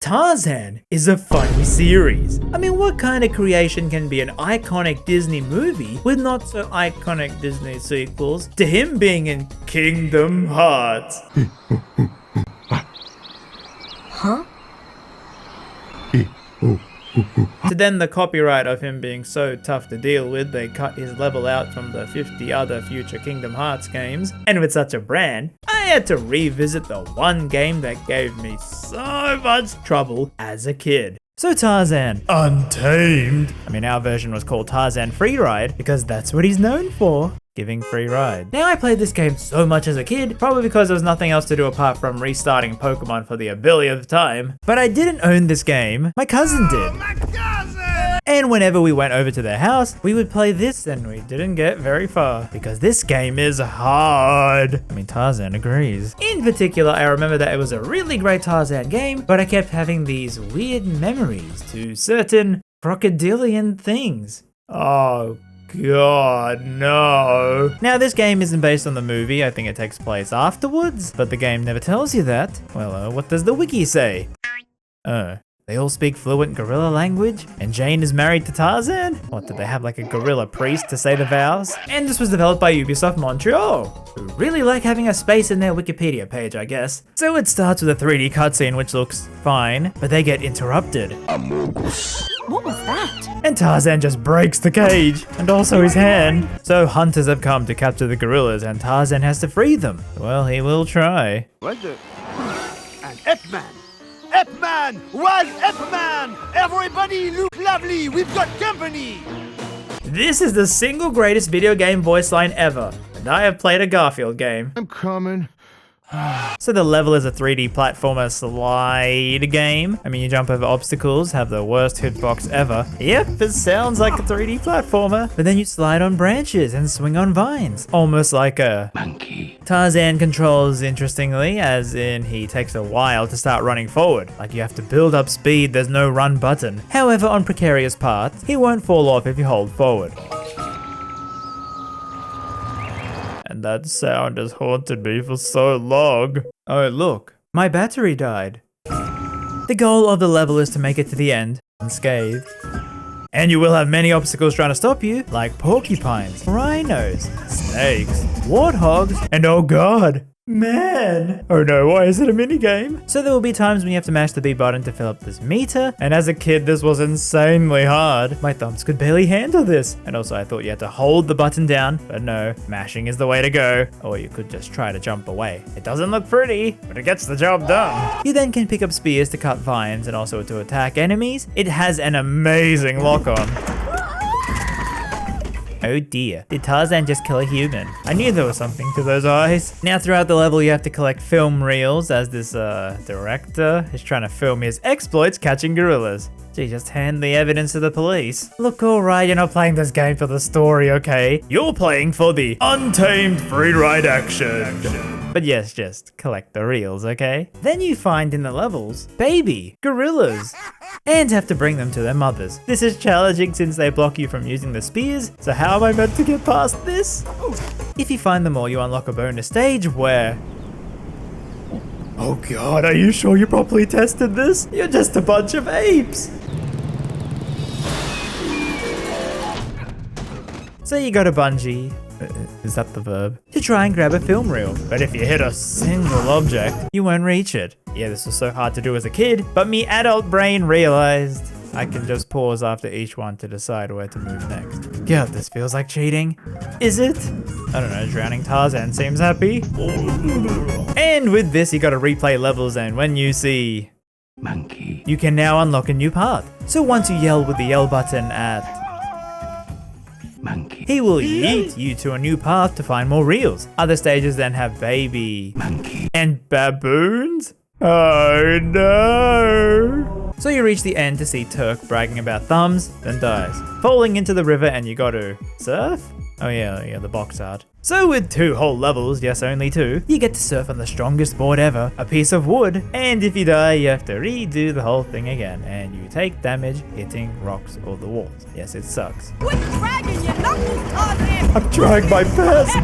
Tarzan is a funny series. I mean, what kind of creation can be an iconic Disney movie with not so iconic Disney sequels to him being in Kingdom Hearts? Huh? To then the copyright of him being so tough to deal with, they cut his level out from the 50 other future Kingdom Hearts games. And with such a brand, I had to revisit the one game that gave me so much trouble as a kid. So Tarzan Untamed. I mean, our version was called Tarzan Freeride because that's what he's known for. Giving free ride. Now, I played this game so much as a kid, probably because there was nothing else to do apart from restarting Pokemon for the billionth time. But I didn't own this game, my cousin did. My cousin! And whenever we went over to their house, we would play this and we didn't get very far because this game is hard. I mean, Tarzan agrees. In particular, I remember that it was a really great Tarzan game, but I kept having these weird memories to certain crocodilian things. Oh, God, no. Now, this game isn't based on the movie. I think it takes place afterwards, but the game never tells you that. Well, what does the wiki say? They all speak fluent gorilla language, and Jane is married to Tarzan? What, did they have like a gorilla priest to say the vows? And this was developed by Ubisoft Montreal, who really like having a space in their Wikipedia page, I guess. So it starts with a 3D cutscene, which looks fine, but they get interrupted. What was that? And Tarzan just breaks the cage, and also his hand. So hunters have come to capture the gorillas, and Tarzan has to free them. Well, he will try. What the? An Ep-Man! Ep-Man! One Ep-Man! Everybody look lovely! We've got company! This is the single greatest video game voice line ever, and I have played a Garfield game. I'm coming. So the level is a 3D platformer slide game. I mean, you jump over obstacles, have the worst hitbox ever. Yep, it sounds like a 3D platformer. But then you slide on branches and swing on vines, almost like a monkey. Tarzan controls interestingly, as in he takes a while to start running forward. Like you have to build up speed, there's no run button. However, on precarious parts, he won't fall off if you hold forward. And that sound has haunted me for so long. Oh look, my battery died. The goal of the level is to make it to the end unscathed. And you will have many obstacles trying to stop you, like porcupines, rhinos, snakes, warthogs, and oh god, man! Oh no, why is it a minigame? So there will be times when you have to mash the B button to fill up this meter, and as a kid this was insanely hard. My thumbs could barely handle this. And also I thought you had to hold the button down, but no, mashing is the way to go. Or you could just try to jump away. It doesn't look pretty, but it gets the job done. You then can pick up spears to cut vines and also to attack enemies. It has an amazing lock-on. Oh dear, did Tarzan just kill a human? I knew there was something to those eyes. Now throughout the level you have to collect film reels as this director is trying to film his exploits catching gorillas. Gee, just hand the evidence to the police. Look, alright, you're not playing this game for the story, okay? You're playing for the Untamed free ride action. But yes, just collect the reels, okay? Then you find in the levels, baby gorillas, and have to bring them to their mothers. This is challenging since they block you from using the spears, so how am I meant to get past this? If you find them all, you unlock a bonus stage where... Oh god, are you sure you properly tested this? You're just a bunch of apes! So you got a bungee. Is that the verb? To try and grab a film reel. But if you hit a single object, you won't reach it. Yeah, this was so hard to do as a kid, but me adult brain realized I can just pause after each one to decide where to move next. God, this feels like cheating. Is it? I don't know, drowning Tarzan seems happy. And with this, you gotta replay levels, and when you see monkey, you can now unlock a new path. So once you yell with the yell button at monkey, he will yeet you to a new path to find more reels. Other stages then have baby monkey and baboons. Oh no! So you reach the end to see Turk bragging about thumbs, then dies, falling into the river, and you gotta surf? Oh yeah, the box art. So with 2 whole levels, yes only 2, you get to surf on the strongest board ever, a piece of wood, and if you die you have to redo the whole thing again, and you take damage hitting rocks or the walls. Yes, it sucks. Quit dragging your knuckles, Tarzan! I'm trying my best!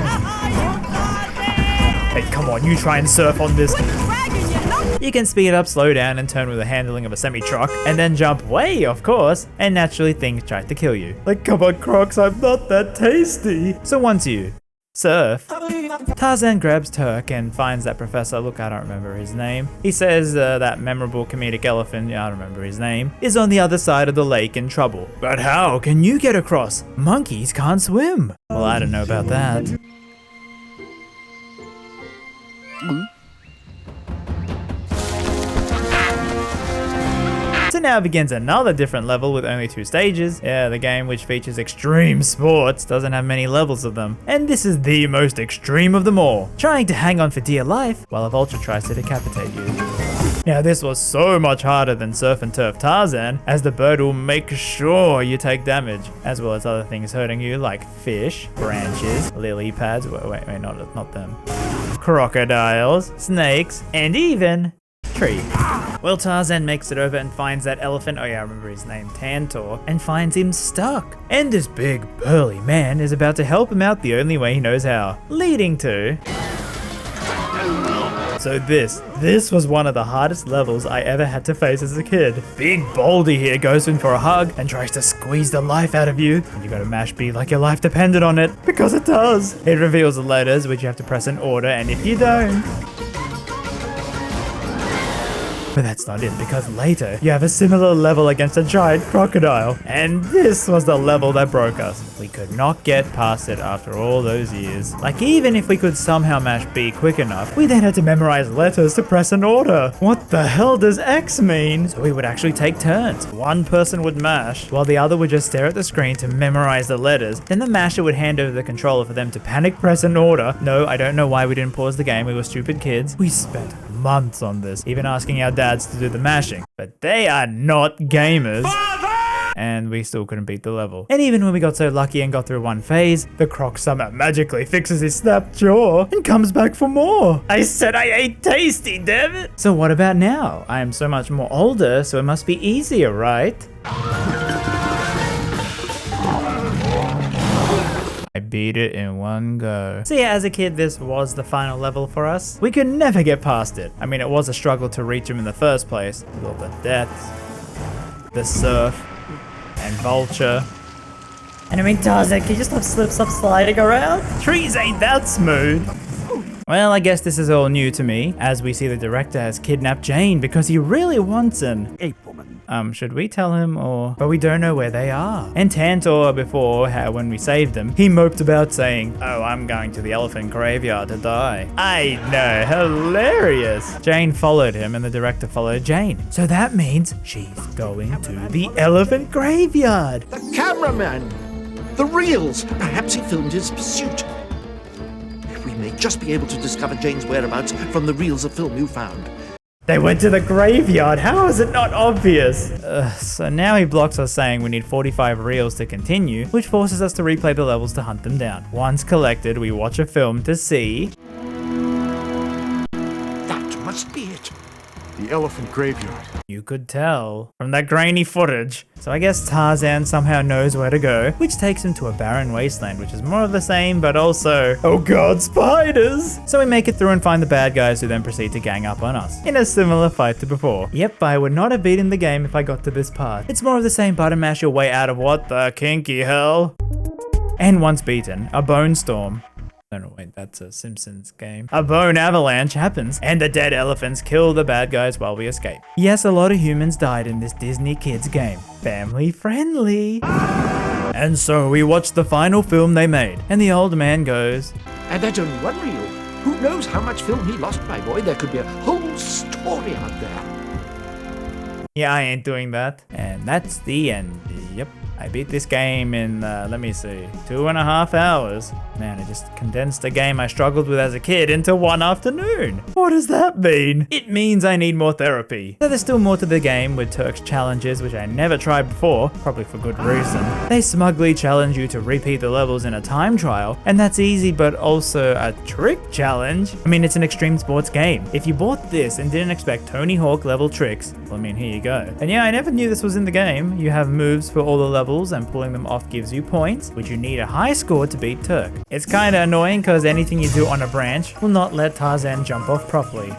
Hey, come on, you try and surf on this. Quit dragging your knuckles! You can speed up, slow down, and turn with the handling of a semi-truck, and then jump way, of course, and naturally things try to kill you. Like, come on, Crocs, I'm not that tasty. So once you surf, Tarzan grabs Turk and finds that professor, look, I don't remember his name. He says that memorable comedic elephant, I don't remember his name, is on the other side of the lake in trouble. But how can you get across? Monkeys can't swim. Well, I don't know about that. So now begins another different level with only 2 stages. Yeah, the game, which features extreme sports, doesn't have many levels of them. And this is the most extreme of them all, trying to hang on for dear life while a vulture tries to decapitate you. Now this was so much harder than Surf and Turf Tarzan, as the bird will make sure you take damage, as well as other things hurting you like fish, branches, lily pads, wait, not them, crocodiles, snakes, and even trees. Well, Tarzan makes it over and finds that elephant, oh yeah, I remember his name, Tantor, and finds him stuck. And this big burly man is about to help him out the only way he knows how, leading to... So this was one of the hardest levels I ever had to face as a kid. Big Baldy here goes in for a hug and tries to squeeze the life out of you. And you gotta mash B like your life depended on it, because it does. It reveals the letters, which you have to press in order, and if you don't... But that's not it, because later you have a similar level against a giant crocodile. And this was the level that broke us. We could not get past it after all those years. Like, even if we could somehow mash B quick enough, we then had to memorize letters to press an order. What the hell does X mean? So we would actually take turns. One person would mash, while the other would just stare at the screen to memorize the letters. Then the masher would hand over the controller for them to panic press an order. No, I don't know why we didn't pause the game. We were stupid kids. We spent months on this, even asking our dads to do the mashing. But they are not gamers. And we still couldn't beat the level. And even when we got so lucky and got through one phase, the croc somehow magically fixes his snapped jaw and comes back for more. I said I ate tasty, damn it. So what about now? I am so much more older, so it must be easier, right? I beat it in one go. So yeah, as a kid, this was the final level for us. We could never get past it. I mean, it was a struggle to reach him in the first place. With all the deaths, the surf, and vulture. And I mean, Tarzan, can you just stop sliding around? Trees ain't that smooth. Well, I guess this is all new to me, as we see the director has kidnapped Jane because he really wants an Ape woman. Should we tell him or... But we don't know where they are. And Tantor, before, when we saved him, he moped about saying, oh, I'm going to the elephant graveyard to die. I know, hilarious. Jane followed him and the director followed Jane. So that means she's going to the elephant graveyard. The cameraman! The reels! Perhaps he filmed his pursuit. We may just be able to discover Jane's whereabouts from the reels of film you found. They went to the graveyard. How is it not obvious? So now he blocks us saying we need 45 reels to continue, which forces us to replay the levels to hunt them down. Once collected, we watch a film to see... That must be it. The elephant graveyard. You could tell from that grainy footage. So I guess Tarzan somehow knows where to go, which takes him to a barren wasteland, which is more of the same, but also, oh god, spiders! So we make it through and find the bad guys, who then proceed to gang up on us, in a similar fight to before. Yep, I would not have beaten the game if I got to this part. It's more of the same button mash your way out of what the kinky hell. And once beaten, a bone storm. Oh no, wait, that's a Simpsons game. A bone avalanche happens, and the dead elephants kill the bad guys while we escape. Yes, a lot of humans died in this Disney kids game. Family friendly. And so we watched the final film they made, and the old man goes, And that's only one reel. Who knows how much film he lost, my boy? There could be a whole story out there. yeah, I ain't doing that. And that's the end. Yep. I beat this game in, let me see, 2.5 hours. Man, I just condensed a game I struggled with as a kid into one afternoon. What does that mean? It means I need more therapy. So there's still more to the game with Turk's challenges, which I never tried before, probably for good reason. They smugly challenge you to repeat the levels in a time trial, and that's easy, but also a trick challenge. I mean, it's an extreme sports game. If you bought this and didn't expect Tony Hawk level tricks, well, I mean, here you go. And yeah, I never knew this was in the game. You have moves for all the levels, and pulling them off gives you points, which you need a high score to beat Turk. It's kinda annoying because anything you do on a branch will not let Tarzan jump off properly.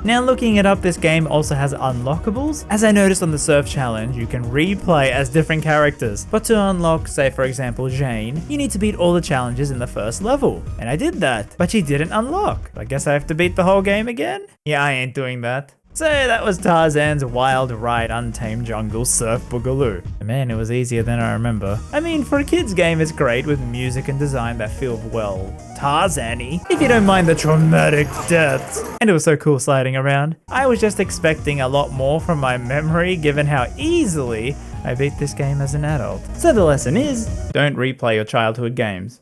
Now looking it up, this game also has unlockables. As I noticed on the surf challenge, you can replay as different characters. But to unlock, say for example Jane, you need to beat all the challenges in the first level. And I did that, but she didn't unlock. I guess I have to beat the whole game again? Yeah, I ain't doing that. So that was Tarzan's Wild Ride Untamed Jungle Surf Boogaloo. Man, it was easier than I remember. I mean, for a kid's game, it's great with music and design that feel, well, Tarzan-y, if you don't mind the traumatic deaths. And it was so cool sliding around. I was just expecting a lot more from my memory given how easily I beat this game as an adult. So the lesson is, don't replay your childhood games.